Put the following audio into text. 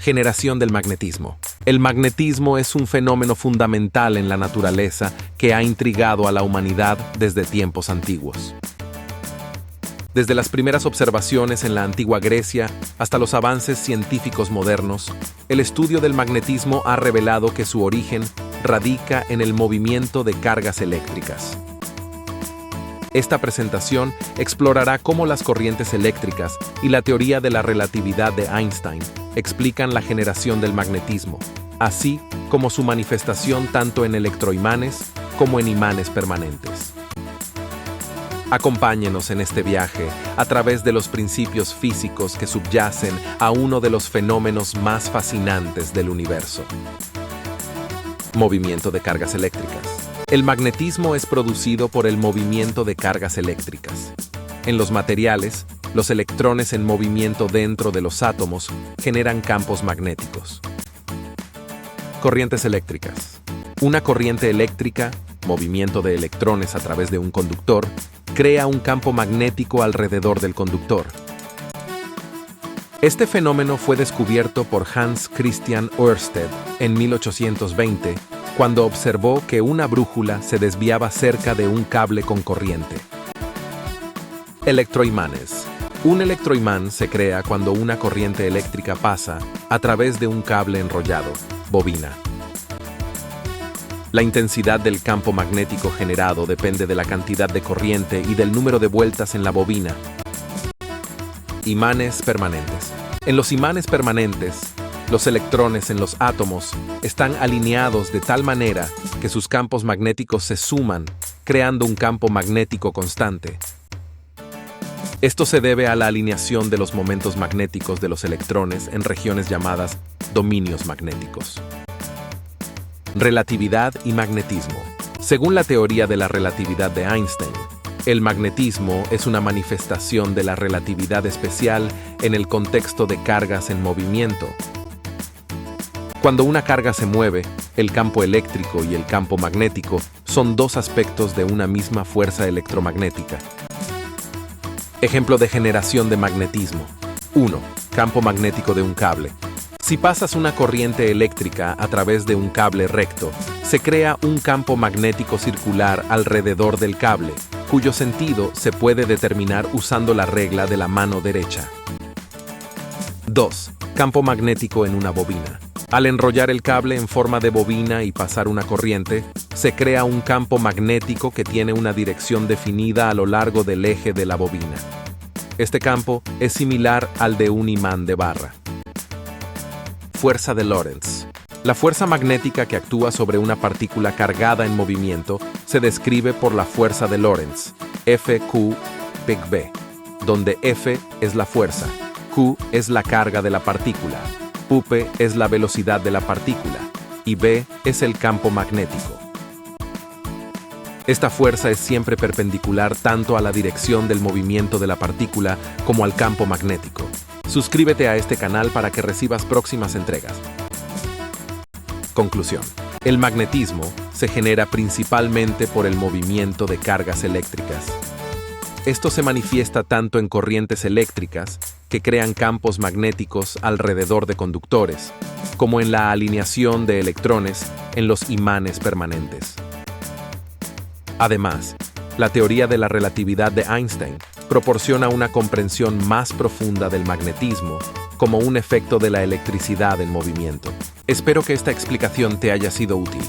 Generación del magnetismo. El magnetismo es un fenómeno fundamental en la naturaleza que ha intrigado a la humanidad desde tiempos antiguos. Desde las primeras observaciones en la antigua Grecia hasta los avances científicos modernos, el estudio del magnetismo ha revelado que su origen radica en el movimiento de cargas eléctricas. Esta presentación explorará cómo las corrientes eléctricas y la teoría de la relatividad de Einstein explican la generación del magnetismo, así como su manifestación tanto en electroimanes como en imanes permanentes. Acompáñenos en este viaje a través de los principios físicos que subyacen a uno de los fenómenos más fascinantes del universo. Movimiento de cargas eléctricas. El magnetismo es producido por el movimiento de cargas eléctricas. En los materiales, los electrones en movimiento dentro de los átomos generan campos magnéticos. Corrientes eléctricas. Una corriente eléctrica, movimiento de electrones a través de un conductor, crea un campo magnético alrededor del conductor. Este fenómeno fue descubierto por Hans Christian Ørsted en 1820, cuando observó que una brújula se desviaba cerca de un cable con corriente. Electroimanes. Un electroimán se crea cuando una corriente eléctrica pasa a través de un cable enrollado, bobina. La intensidad del campo magnético generado depende de la cantidad de corriente y del número de vueltas en la bobina. Imanes permanentes. En los imanes permanentes, los electrones en los átomos están alineados de tal manera que sus campos magnéticos se suman, creando un campo magnético constante. Esto se debe a la alineación de los momentos magnéticos de los electrones en regiones llamadas dominios magnéticos. Relatividad y magnetismo. Según la teoría de la relatividad de Einstein, el magnetismo es una manifestación de la relatividad especial en el contexto de cargas en movimiento. Cuando una carga se mueve, el campo eléctrico y el campo magnético son dos aspectos de una misma fuerza electromagnética. Ejemplo de generación de magnetismo. 1. Campo magnético de un cable. Si pasas una corriente eléctrica a través de un cable recto, se crea un campo magnético circular alrededor del cable, cuyo sentido se puede determinar usando la regla de la mano derecha. 2. Campo magnético en una bobina. Al enrollar el cable en forma de bobina y pasar una corriente, se crea un campo magnético que tiene una dirección definida a lo largo del eje de la bobina. Este campo es similar al de un imán de barra. Fuerza de Lorentz. La fuerza magnética que actúa sobre una partícula cargada en movimiento se describe por la fuerza de Lorentz, Fq Pg b, donde F es la fuerza, Q es la carga de la partícula, P es la velocidad de la partícula y B es el campo magnético. Esta fuerza es siempre perpendicular tanto a la dirección del movimiento de la partícula como al campo magnético. Suscríbete a este canal para que recibas próximas entregas. Conclusión. El magnetismo se genera principalmente por el movimiento de cargas eléctricas. Esto se manifiesta tanto en corrientes eléctricas, que crean campos magnéticos alrededor de conductores, como en la alineación de electrones en los imanes permanentes. Además, la teoría de la relatividad de Einstein proporciona una comprensión más profunda del magnetismo como un efecto de la electricidad en movimiento. Espero que esta explicación te haya sido útil.